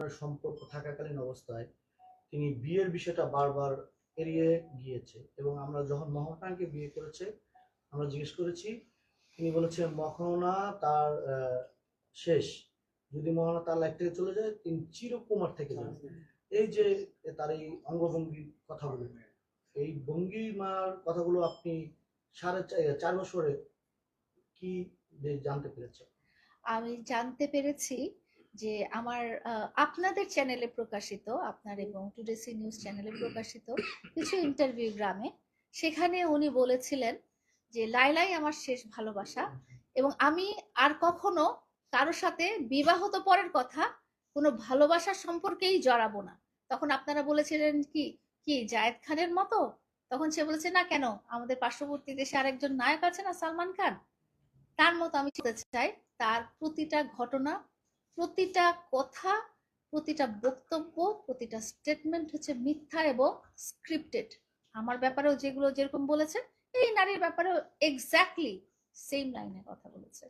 ধরনের সম্পর্ক থাকাকালীন অবস্থায় তিনি বিয়ের বিষয়টা বারবার এড়িয়ে গিয়েছে, এবং আমরা যখন মহনাকে বিয়ে করেছে আমরা জিজ্ঞেস করেছি, তিনি বলেছেন মখনা তার শেষ, যদি মহানা তার লাইফ থেকে চলে যায় তিনি চিরকুমার থেকে যাবে। এই যে তার এই অঙ্গভঙ্গির কথাগুলো, এই ভঙ্গিমার কথাগুলো আপনি 4.5 বছরে কি জানতে পেরেছেন? আমি জানতে পেরেছি যে আমার আপনাদের চ্যানেলে প্রকাশিত, আপনার এবং টুডেসি নিউজ চ্যানেলে প্রকাশিত কিছু ইন্টারভিউ গ্রামে, সেখানে উনি বলেছিলেন যে লাইলাই আমার শেষ ভালোবাসা, এবং আমি আর কখনো কারো সাথে বিবাহ তো পরের কথা, কোনো ভালোবাসার সম্পর্কেই জড়াবো না। তখন আপনারা বলেছিলেন কি, কি জায়েদ খানের মতো? তখন সে বলেছে না, কেন, আমাদের পার্শ্ববর্তী দেশে আরেকজন নায়ক আছে না, সালমান খান, তার মতো আমি বলতে চাই। তার প্রতিটা ঘটনা, প্রতিটা কথা, প্রতিটা বক্তব্য, প্রতিটা স্টেটমেন্ট হচ্ছে মিথ্যা এবং স্ক্রিপ্টেড। আমার ব্যাপারেও যেগুলো যেরকম বলেছে, এই নারীর ব্যাপারেও এক্স্যাক্টলি সেম লাইনে কথা বলেছে।